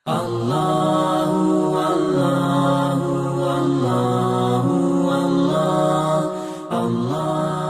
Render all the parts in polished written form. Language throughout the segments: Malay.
Allahu Allahu Allahu Allah Allahu Allah.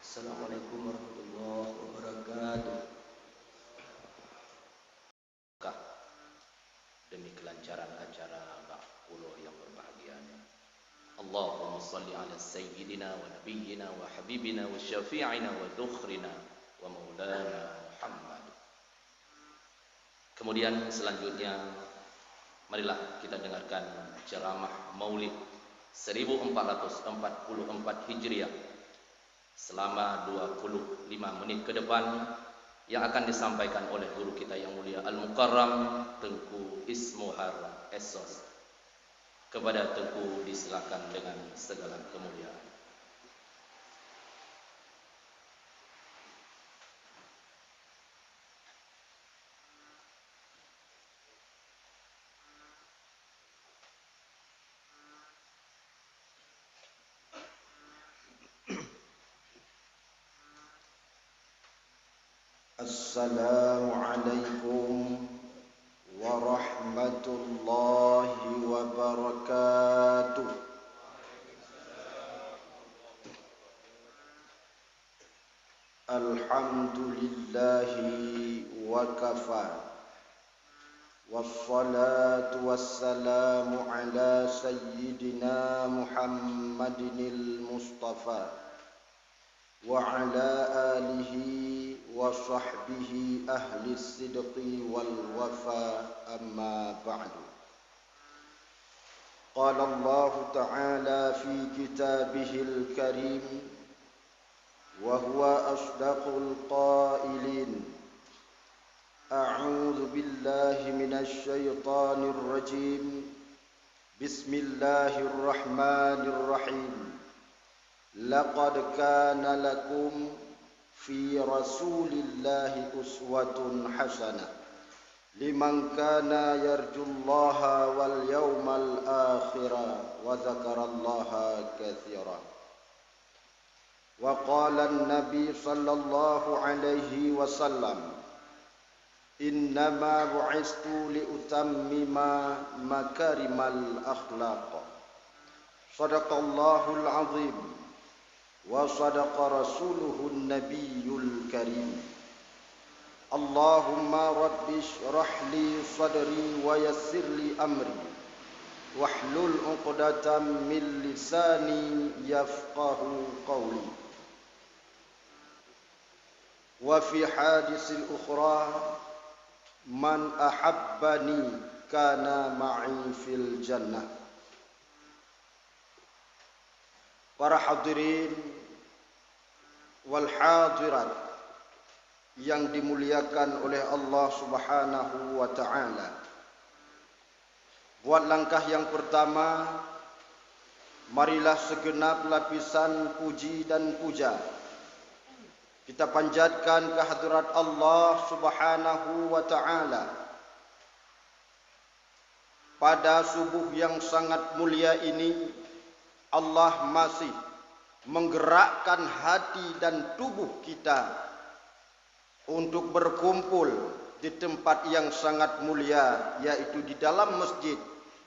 Assalamualaikum warahmatullahi wabarakatuh. Demi kelancaran acara Ba'ullah yang berbahagia, Allahumma salli ala sayyidina wa nabiyyina wa habibina wa syafi'ina wa dukhrina wa maulana Muhammad. Kemudian selanjutnya Marilah kita dengarkan ceramah Maulid 1444 Hijriah selama 25 menit ke depan yang akan disampaikan oleh guru kita yang mulia Al-Mukarram Tengku Ismuhar Esos. Kepada Tengku disilakan dengan segala kemuliaan. Assalamualaikum warahmatullahi wabarakatuh. Alhamdulillahi wa kafa. Wassalatu wassalamu ala sayyidina Muhammadinil Mustafa wa ala alihi wa sahbihi ahli sidqi wal wafa, amma ba'du. Qala Allah ta'ala fi kitabihil karim wa huwa asdaqul qailin. A'udzu billahi minasy syaithanir rajim. Bismillahirrahmanirrahim. Laqad kana lakum fi rasulillahi uswatun hasanah liman kana yarjullaha wal yawmal akhira wa dzakarallaha katsira. Wa qala an-nabi sallallahu alaihi wasallam, innama bu'istu li utammima makarimal akhlaq. Sadaqallahul azim wa sadaqa rasuluhun nabiyyul karim. Allahumma rabbi shrah li sadri wa yassir li amri wahlul 'uqdatam min lisani yafqahu qawli. Wa fi hadisil ukhra, man ahabbani kana ma'i fil jannah. Para hadirin wal hadirat yang dimuliakan oleh Allah Subhanahu wa ta'ala, buat langkah yang pertama, marilah segenap lapisan puji dan puja kita panjatkan kehadirat Allah Subhanahu wa ta'ala pada subuh yang sangat mulia ini. Allah masih menggerakkan hati dan tubuh kita untuk berkumpul di tempat yang sangat mulia, yaitu di dalam masjid,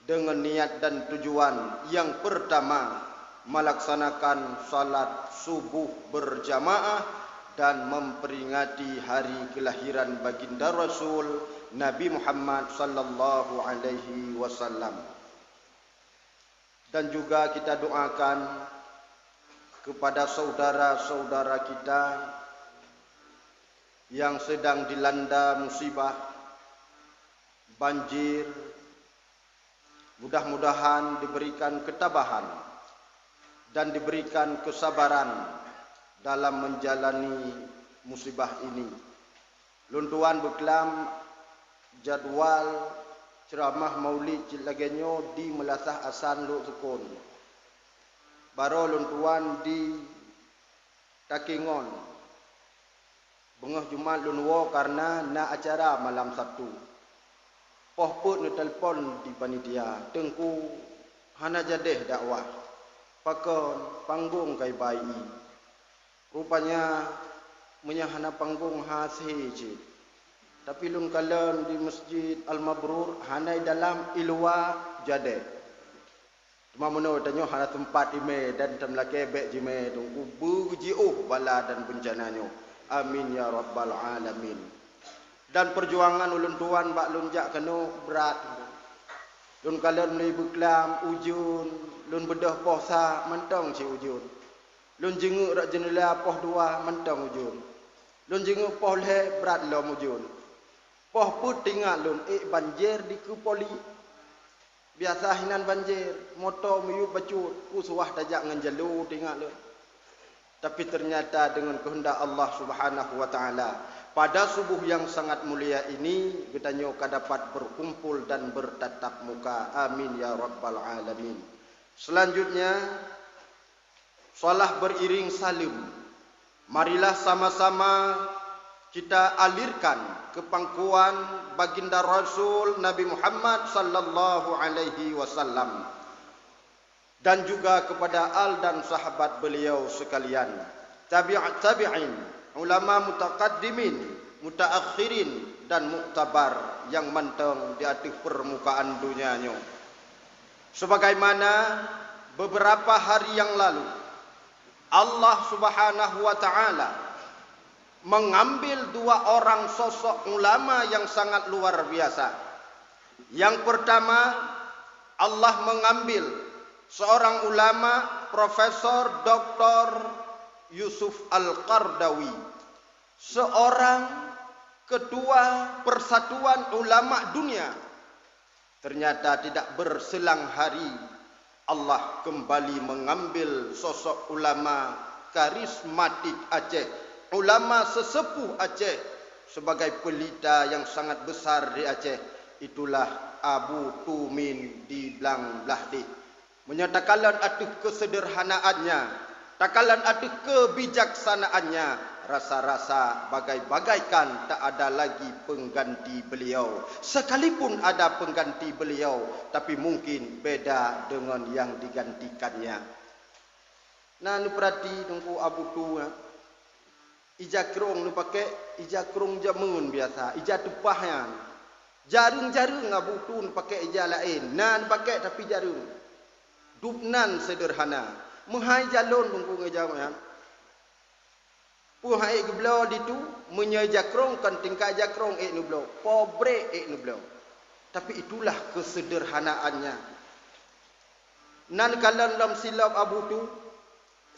dengan niat dan tujuan yang pertama, melaksanakan salat subuh berjamaah dan memperingati hari kelahiran baginda Rasul Nabi Muhammad sallallahu alaihi wasallam. Dan juga kita doakan kepada saudara-saudara kita yang sedang dilanda musibah banjir, mudah-mudahan diberikan ketabahan dan diberikan kesabaran dalam menjalani musibah ini. Luntuan beklam jadwal ceramah maulid cilagenyo di melasah asan lu sukun. Baro luntuan di Takingon. Bengah Jumat lunwo karena na acara malam Sabtu. Poh put nu telefon di panitia, tengku hana jadeh dakwah. Pakon panggung kai bayi. Rupanya menyahana panggung hasih cik. Tapi lun kalam di Masjid Al-Mabrur hanai dalam ilwa jade. Cuma meno tanyo hana tempat ime dan temlake bek jime tunggu bujiuh bala dan bencananyo. Amin ya rabbal alamin. Dan perjuangan ulun tuan bak lunjak keno berat. Lun kalam ni beklam ujun, lun bedah posa mentong ci ujun. Lun jenguk rak jenela poh dua mentong ujun. Lun jenguk poh le berat lom ujun. Poh put tinggal lun banjir di ku poli biasa hinan banjir, motor meyup bacut, usuah tajak ngan jalu tinggal le. Tapi ternyata dengan kehendak Allah Subhanahu wa taala, pada subuh yang sangat mulia ini kita nyoka dapat berkumpul dan bertatap muka. Amin ya rabbal alamin. Selanjutnya salah beriring salim. Marilah sama-sama kita alirkan ke pangkuan baginda Rasul Nabi Muhammad sallallahu alaihi wasallam dan juga kepada al dan sahabat beliau sekalian, tabi'in, ulama mutaqaddimin, mutaakhirin dan muktabar yang menteng di atas permukaan dunianya. Sebagaimana beberapa hari yang lalu Allah Subhanahu wa taala mengambil dua orang sosok ulama yang sangat luar biasa. Yang pertama, Allah mengambil seorang ulama, Profesor Dr. Yusuf Al-Qardawi, seorang ketua Persatuan Ulama Dunia. Ternyata tidak berselang hari Allah kembali mengambil sosok ulama karismatik Aceh, ulama sesepuh Aceh sebagai pelita yang sangat besar di Aceh. Itulah Abu Tumin di Blang Blahdi. Menyatakan atu kesederhanaannya, takalan atu kebijaksanaannya, rasa-rasa bagaikan tak ada lagi pengganti beliau. Sekalipun ada pengganti beliau, tapi mungkin beda dengan yang digantikannya. Nah, nu perhati tunggu Abu Tu, ija kerong nu pakai ija kerong jamun biasa, ija tupahnya. Jarung-jarung Abu Tu nu pakai ija lain. Nah, nu pakai tapi jarung. Dupnan sederhana. Menghai jalon tunggu ngejamnya. Puhai geblo ditu menyejakrong kan tingkah jakrong nublo, pobre nublo. Tapi itulah kesederhanaannya. Nan kalan dalam silap Abu Tu,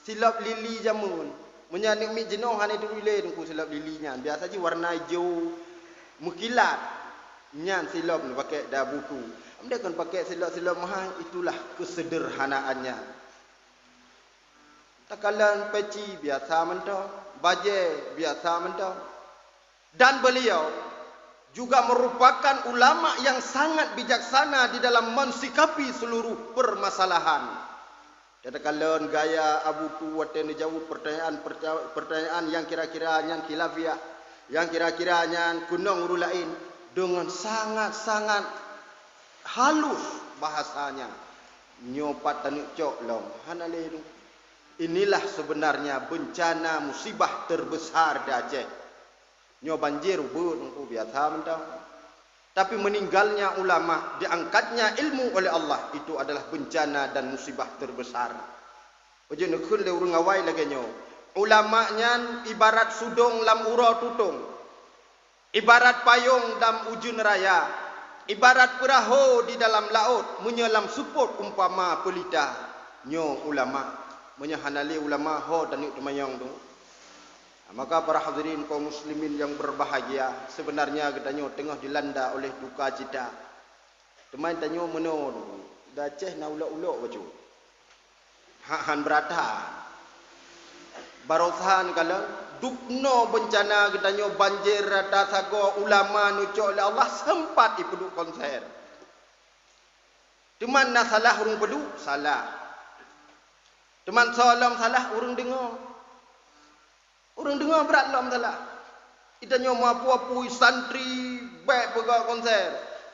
silap lili jamun. Menyanik mi jenuh hane tu ile tunggu silap lilinya. Biasa je warna hijau mukilat. Nyan silap ni pakai dah Abu Tu. Amde kan pakai silap-silap mahal, itulah kesederhanaannya. Takalan peci biasa mentah, baje biasa mentah. Dan beliau juga merupakan ulama yang sangat bijaksana di dalam mensikapi seluruh permasalahan. Takalan gaya Abu Tu waten jawab pertanyaan yang kira-kiranya khilafiah, yang kira-kiranya kunong urulain dengan sangat-sangat halus bahasanya. Nyopat tanik cok long hanale. Inilah sebenarnya bencana musibah terbesar di Aceh. Nyo banjir ubun biasa mentang. Tapi meninggalnya ulama, diangkatnya ilmu oleh Allah, itu adalah bencana dan musibah terbesar. Ojo nekun le urung awai lagi nyo. Ulamanya ibarat sudong lam ura tutung. Ibarat payung dalam ujun raya. Ibarat perahu di dalam laut menyelam suput umpama pelita. Nyo ulama. Menyahanali ulama ho dan itu mayang tu. Maka para hadirin kaum muslimin yang berbahagia, sebenarnya kita nyo tengah dilanda oleh duka cita. Teman tanyo meno dah Aceh na ulok-ulok baju. Han berata. Barosan kalau dukno bencana kita nyo banjir rata sago ulama nucok oleh Allah sempat dipeduk konser. Teman na salah urung pedu salah. Teman solam salah urung dengar. Urung dengar berat lam salah. Kita nyo mapu-apu santri baik pegak konser.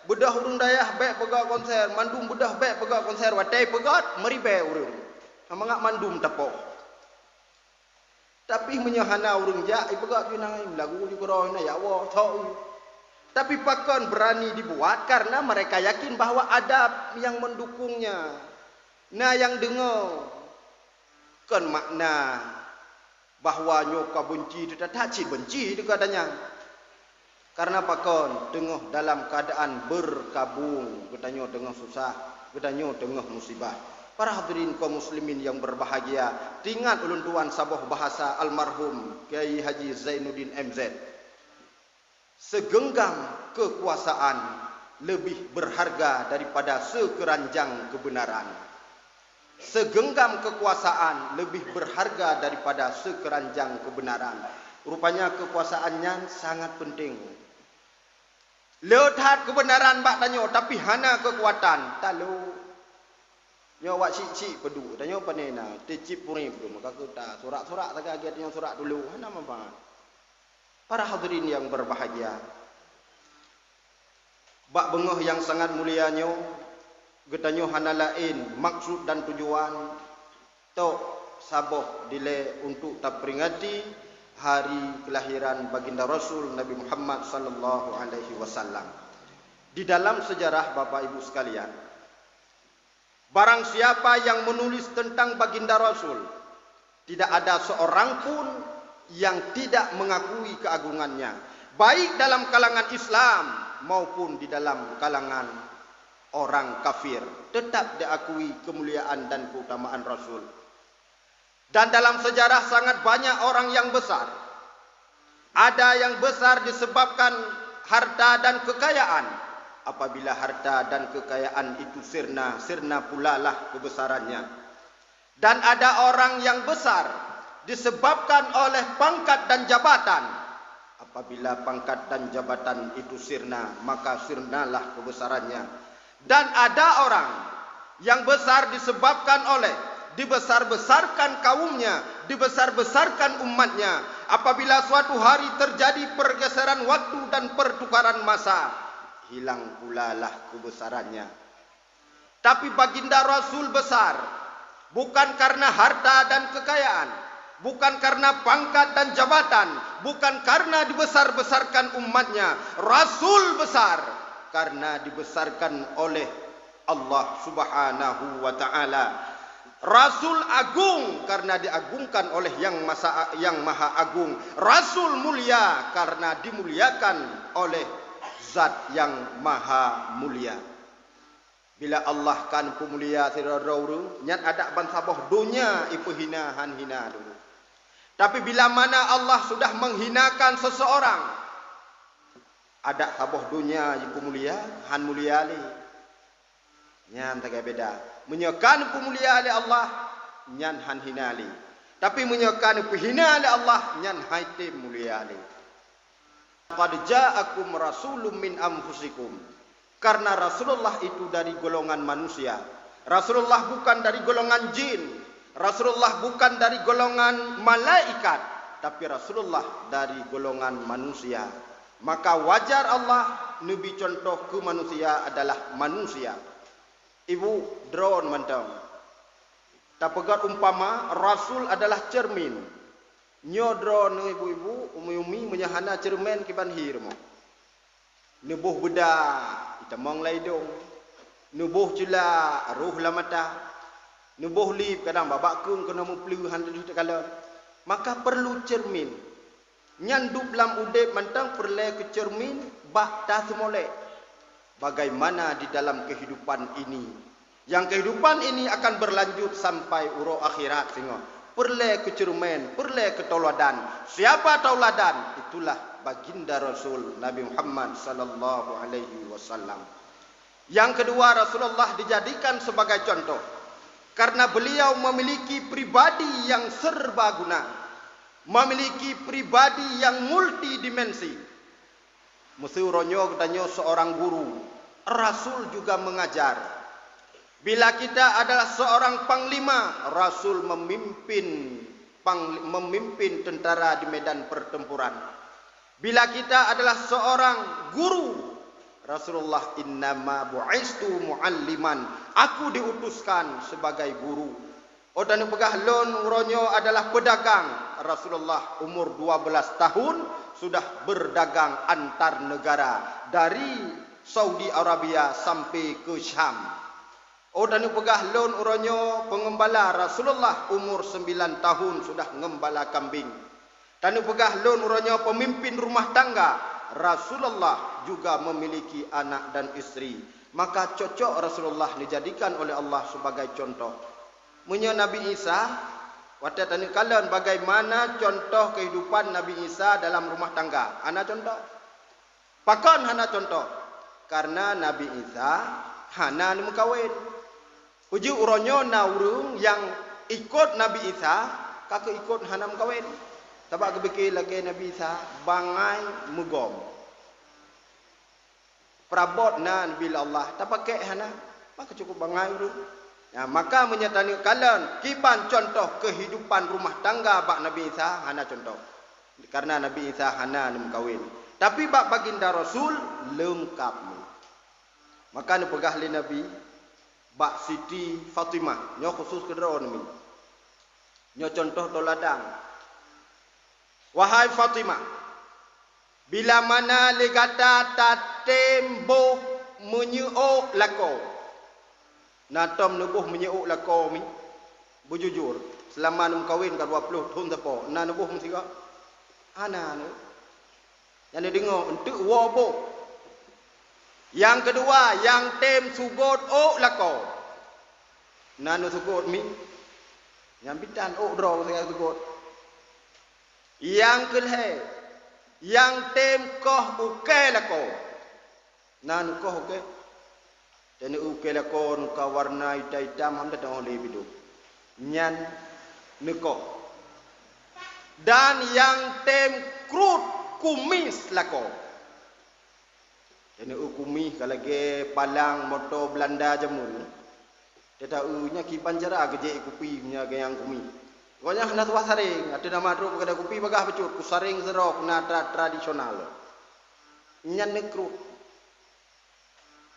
Bedah urung dayah baik pegak konser. Mandum bedah baik pegak konser. Watai pegat meribe urung. Amangak mandum tepok. Tapi menyahana urung jak pegak binang lagu di koroi na ya Allah tahu. Tapi pakon berani dibuat karena mereka yakin bahwa ada yang mendukungnya. Nah yang dengar kan makna bahawa nyoka benci tak cik benci dia katanya. Karena pakon tengah dalam keadaan berkabung, katanya tengah susah, katanya tengah musibah. Para hadirin kaum muslimin yang berbahagia, ingat ulun tuan sabah bahasa almarhum Kiai Haji Zainuddin MZ. Segenggam kekuasaan lebih berharga daripada sekeranjang kebenaran. Segenggam kekuasaan lebih berharga daripada sekeranjang kebenaran. Rupanya kekuasaannya sangat penting. Lehat kebenaran bak tanyo tapi hana kekuatan. Talu. Nyo wak cik-cik pedu. Tanyo panena. Tecip puri pedu. Maka kita surat-surat tak agak tanyo surat dulu. Hana manfaat. Para hadirin yang berbahagia. Bak bengoh yang sangat mulianyo. Getanyo hana lain maksud dan tujuan. Tok saboh dile untuk tak peringati hari kelahiran baginda Rasul Nabi Muhammad sallallahu alaihi wasallam. Di dalam sejarah Bapak Ibu sekalian, barang siapa yang menulis tentang baginda Rasul, tidak ada seorang pun yang tidak mengakui keagungannya, baik dalam kalangan Islam maupun di dalam kalangan orang kafir, tetap diakui kemuliaan dan keutamaan Rasul. Dan dalam sejarah sangat banyak orang yang besar. Ada yang besar disebabkan harta dan kekayaan. Apabila harta dan kekayaan itu sirna pula lah kebesarannya. Dan ada orang yang besar disebabkan oleh pangkat dan jabatan. Apabila pangkat dan jabatan itu sirna, maka sirnalah kebesarannya. Dan ada orang yang besar disebabkan oleh dibesar-besarkan kaumnya, dibesar-besarkan umatnya. Apabila suatu hari terjadi pergeseran waktu dan pertukaran masa, hilang pula lah kebesarannya. Tapi baginda Rasul besar, bukan karena harta dan kekayaan, bukan karena pangkat dan jabatan, bukan karena dibesar-besarkan umatnya. Rasul besar karena dibesarkan oleh Allah Subhanahu wa taala. Rasul agung karena diagungkan oleh yang maha agung. Rasul mulia karena dimuliakan oleh zat yang maha mulia. Bila Allah kan pemulia siradauru, nyat ada bansabah dunia ipu hina dulu. Tapi bila mana Allah sudah menghinakan seseorang, ada sabah dunia ipu mulia, han mulia li. Nyan tak beda. Menyekan pemulia oleh Allah, nyan han hinali. Tapi menyekan penghina oleh Allah, nyan haite mulia oleh. Qad ja'akum rasulun min anfusikum. Karena Rasulullah itu dari golongan manusia. Rasulullah bukan dari golongan jin. Rasulullah bukan dari golongan malaikat. Tapi Rasulullah dari golongan manusia. Maka wajar Allah nabi contoh ke manusia adalah manusia. Ibu drone mantau. Tak pegat umpama Rasul adalah cermin. Nyo drone ibu-ibu umi-umi menyahana cermin kiban hirmo. Nubuh beda itamong laidong. Nubuh cula ruh la mata. Nubuh lip kadang babak kung kena muplu handu kala. Maka perlu cermin. Nyandup lam udep mantang perle ke cermin bah ta semolek. Bagaimana di dalam kehidupan ini, yang kehidupan ini akan berlanjut sampai uro akhirat singo. Perle ke cermin, perle ke tauladan. Siapa tauladan? Itulah baginda Rasul Nabi Muhammad sallallahu alaihi wasallam. Yang kedua, Rasulullah dijadikan sebagai contoh karena beliau memiliki pribadi yang serbaguna, memiliki pribadi yang multidimensi. Musuronyo katanya seorang guru, Rasul juga mengajar. Bila kita adalah seorang panglima, Rasul memimpin tentara di medan pertempuran. Bila kita adalah seorang guru, Rasulullah innama bu'istu mualliman, aku diutuskan sebagai guru. Odan pegah lon ronyo adalah pedagang. Rasulullah umur 12 tahun sudah berdagang antar negara dari Saudi Arabia sampai ke Syam. Odan pegah lon ronyo pengembala. Rasulullah umur 9 tahun sudah ngembala kambing. Dan pegah lon ronyo pemimpin rumah tangga. Rasulullah juga memiliki anak dan istri. Maka cocok Rasulullah dijadikan oleh Allah sebagai contoh. Menyo Nabi Isa, waktu tadi kalian bagaimana contoh kehidupan Nabi Isa dalam rumah tangga? Ana contoh. Pakon ana contoh. karena Nabi Isa hana ni mengkawin. Uji uronyo na urung yang ikut Nabi Isa kakak ikut hana mengkawin. Tabak kebekil lagi Nabi Isa bangai mugom. Perabot na Nabi Allah tak pakai hana maka cukup bangai urung. Ya, maka menyatakan kalian kiban contoh kehidupan rumah tangga bak Nabi Isa hana contoh. Karena Nabi Isa hana ni mengkawin. Tapi bak baginda Rasul lengkap ni. Maka ni pegah li Nabi bak Siti Fatimah nyo khusus kedero ni. Nyo contoh toladan. Wahai Fatimah, bila mana legata tatembo menyuk lako. Natom nubuh menyuk lako mi. Bujujur, selama num kawin ka 20 tahun tapo, na nubuh mesti ka. Ana ni. Yang dengar untuk wobo. Yang kedua, yang tem sugot lako. Nanu sugot mi. Yang bidan dro saya sugot. Yang kelhe, yang tem koh uke lako. Nanu koh uke. Dan uke lako nuka warna hitam hamda dah oleh bidu. Nyan neko. Dan yang tem krut kumis lako. Dan kumis kalau ge palang motor Belanda jamu. Dia tahu nya kipan jara geje kupi punya yang kumis. Pokoknya hendak tuah saring, ada nama drop kada kopi bagah becut, ku saring serok na tradisional. Nyan nekru.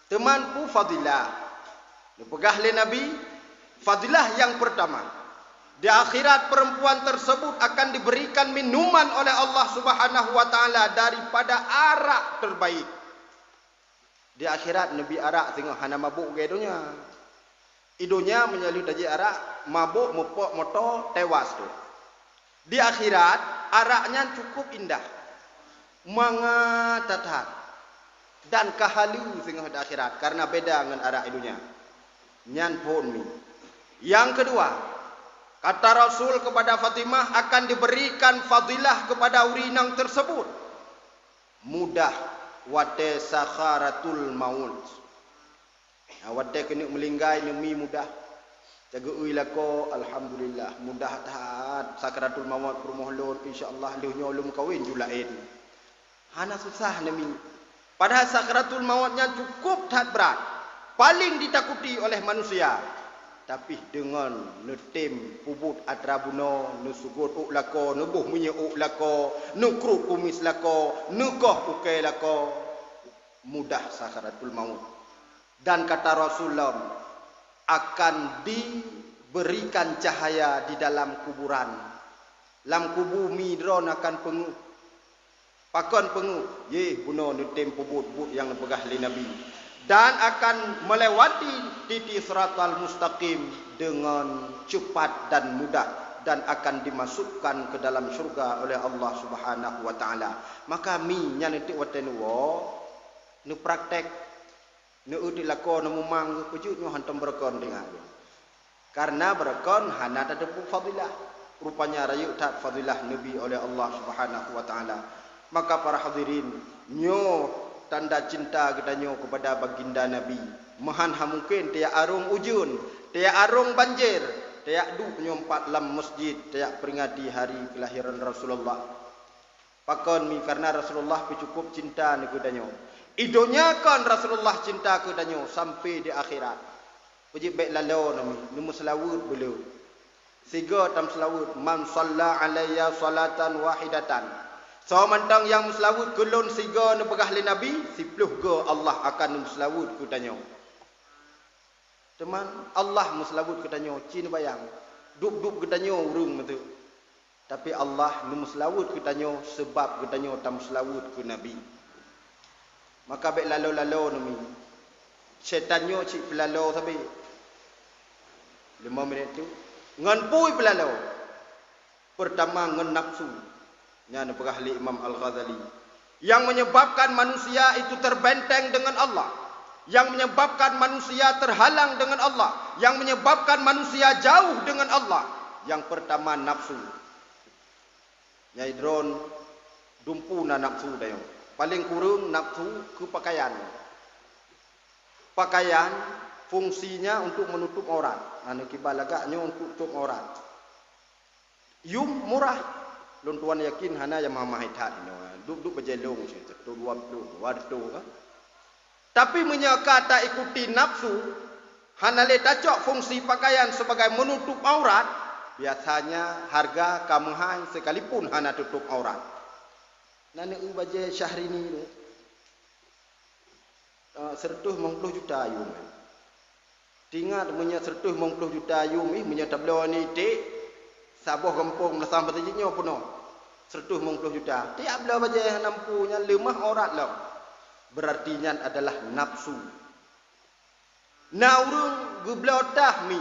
Temanku fadilah. Pegah le Nabi, fadilah yang pertama. Di akhirat perempuan tersebut akan diberikan minuman oleh Allah Subhanahu wa taala daripada arak terbaik. Di akhirat Nabi arak tengok hana mabuk ge donya. Idonya menyalut aja arak, mabuk, mupok, motor, tewas tu. Di akhirat, araknya cukup indah. Mengatatat. Dan kahalu sehingga di akhirat. Karena beda dengan arak idonya. Nyan pun mi. Yang kedua, kata Rasul kepada Fatimah akan diberikan fadilah kepada urinang tersebut. Mudah. Wate sakharatul maut. Awak kena melinggai demi mudah. Jaga uilako alhamdulillah mudah taat sakaratul maut rumah lon insyaallah lehnya ulum kawin julain. Hana susah nami. Padahal sakaratul mautnya cukup taat berat. Paling ditakuti oleh manusia. Tapi dengan netem pubut atrabuno nusugut uklako nubuh munye uklako nukruk kumis lako nukoh ukai lako mudah sakaratul maut. Dan kata Rasulullah akan diberikan cahaya di dalam kuburan. Dalam kubur midron akan pengu. Pakon pengu. Ye guna netem pubut yang pegah li Nabi. Dan akan melewati titik siratal mustaqim dengan cepat dan mudah. Dan akan dimasukkan ke dalam syurga oleh Allah Subhanahu wa taala. Maka mi nyanetik watenu nu praktek nu uti lako nu mumang kujut nu hantam berekon dengan. Karena berekon hana ada fadilah. Rupanya rayu tak fadilah Nabi oleh Allah Subhanahu wa taala. Maka para hadirin, nyo tanda cinta kita nyo kepada baginda Nabi. Mahan ha mungkin tiak arung ujun, tiak arung banjir, tiak duk nyo 4 lam masjid, tiak peringati hari kelahiran Rasulullah. Pakon mi karena Rasulullah cukup cinta ni kita nyo. Idonya kan Rasulullah cinta ke danyo sampai di akhirat. Puji baik lalau nami, numu selawut beliau. Siga tam selawut, man salla alayya salatan wahidatan. So mantang yang selawut kulun siga nu pegah li Nabi, 10 ke Allah akan selawut ke danyo. Teman, Allah selawut ke danyo, cin bayang. Duk-duk ke danyo urung betu. Tapi Allah nu selawut ke danyo sebab ke danyo tam selawut ke Nabi. Maka baik lalu-lalu nami. Syaitannya cik pelalu sampai 5 minit tu. Ngan pui pelalu. Pertama ngan nafsu. Yang berahli Imam Al-Ghazali. Yang menyebabkan manusia itu terbenteng dengan Allah. Yang menyebabkan manusia terhalang dengan Allah. Yang menyebabkan manusia jauh dengan Allah. Yang pertama nafsu. Nyai drone dumpu na nafsu dayo. Paling kurang nafsu ke pakaian. pakaian fungsinya untuk menutup aurat. Anu kibal agaknya untuk tutup aurat. Yum murah. Lun tuan yakin hana yang mahmahithat ini. Duk berjelung situ. Tu 20 waktu. Tapi menyaka tak ikuti nafsu, hana le tacok fungsi pakaian sebagai menutup aurat, biasanya harga kamahal sekalipun hana tutup aurat. Nani baje Syahrini ni. 150 juta ayum. Tingat punya 150 juta ayum ni punya tablo ni tik sabuh kampung Melasam Patijinyo puno. 150 juta. Tiap bela baje nampunya lemah aurat lah. Berarti nya adalah nafsu. Naurung gublotah mi.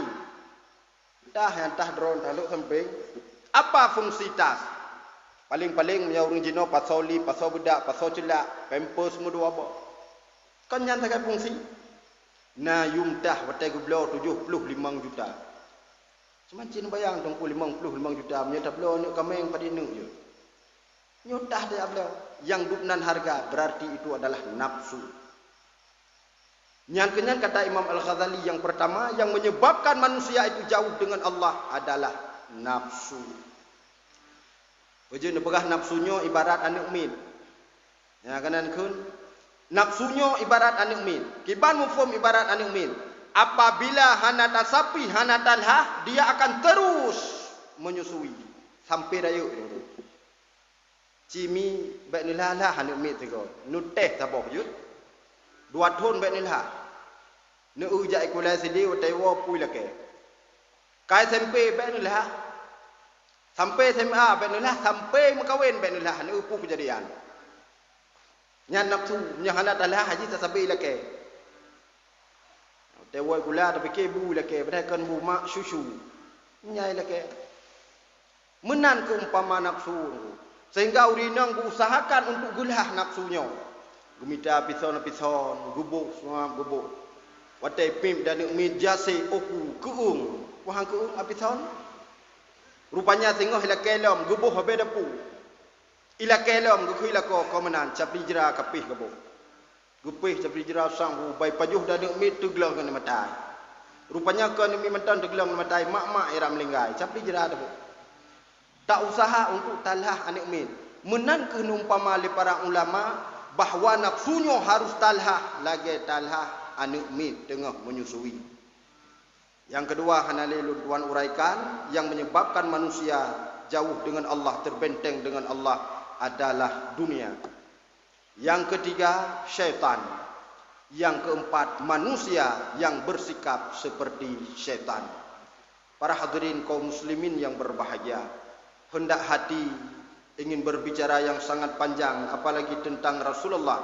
Tah yang tah drone taluk samping. Apa fungsi tas? Paling-paling menyaurung jino pasoli, pasal budak, pasal celak, pampers semua dua apa. Kan yang tak fungsi. Na yumtah watai gublo 75 juta. Cuma cin bayang dong 55 juta menyata belo ni kameng pada nu je. Nyotah dia belo yang dupnan harga berarti itu adalah nafsu. Yang kenyan kata Imam Al-Ghazali yang pertama yang menyebabkan manusia itu jauh dengan Allah adalah nafsu. Wajib nepegah nafsunya ibarat anak min. Ya kanan kun. Nafsunya ibarat anak min. Kiban mufhum ibarat anak min. Apabila hanatan sapi, hanatan hah, dia akan terus menyusui sampai raya. Cimi baik nilah lah anak min tu ko. Nuteh taboh jut. 2 tahun baik nilah. Nu ujak ikulai sidi utewa pui lake. Kai SMP baik nilah. Sampai SMA baik nilah, sampai mengkawin baik nilah nu upu kejadian. Nya nafsu nya hanatan lah haji tasabi lake. Tewa gula tapi ke bu lake berakan bu mak susu. Nyai lake. Menan ke umpama nafsu. Sehingga urinang berusahakan untuk gulah nafsunya. Gumita pison, gubuk semua gubuk. Watai pim dan umi jase oku keung. Wahang keung apison. Rupanya tengok ila kelom gubuh habe depu. Ila kelom gukui la ko komenan capli jera kapih gubuk. Gupih capli jera sang bai pajuh dan umi teglang kan matai. Rupanya kan umi mentan teglang matai mak-mak era melinggai capli jera depu. Tak usaha untuk talah anak min. Menan ke numpama li para ulama bahawa nafsunya harus talah lagi talah anak min tengah menyusui. Yang kedua hanali tuan uraikan yang menyebabkan manusia jauh dengan Allah, terbenteng dengan Allah adalah dunia. Yang ketiga syaitan. Yang keempat manusia yang bersikap seperti syaitan. Para hadirin kaum muslimin yang berbahagia. Hendak hati ingin berbicara yang sangat panjang apalagi tentang Rasulullah.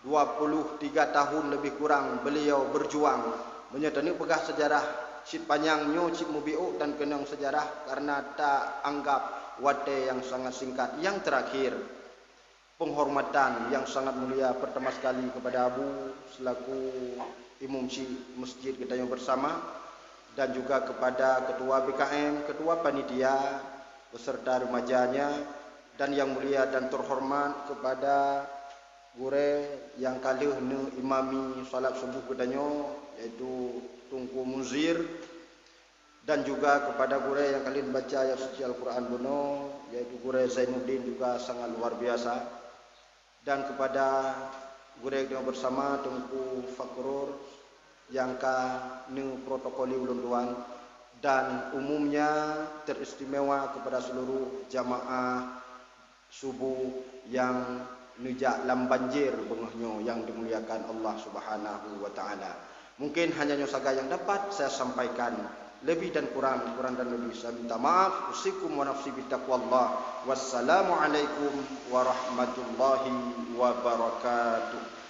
23 tahun lebih kurang beliau berjuang menyatani pegah sejarah cip panjangnya cip mubiu dan kenang sejarah karena tak anggap wate yang sangat singkat. Yang terakhir penghormatan yang sangat mulia pertama sekali kepada Abu selaku imam masjid kita yang bersama dan juga kepada ketua BKM, ketua panitia beserta remajanya dan yang mulia dan terhormat kepada gure yang kali nu imami salat subuh kedanyo yaitu Tunku Muzir dan juga kepada gure yang kali membaca ayat suci Al-Quran Bono yaitu gure Zainuddin juga sangat luar biasa dan kepada gure yang bersama Tunku Fakrur yang ka nu protokoli ulun tuan dan umumnya teristimewa kepada seluruh jamaah subuh yang nejak lam banjir bengahnya yang dimuliakan Allah Subhanahu wa taala. Mungkin hanya saja yang dapat saya sampaikan. Lebih dan kurang dan lebih saya minta maaf. Usikum wa nafsi bitaqwallah. Wassalamualaikum warahmatullahi wabarakatuh.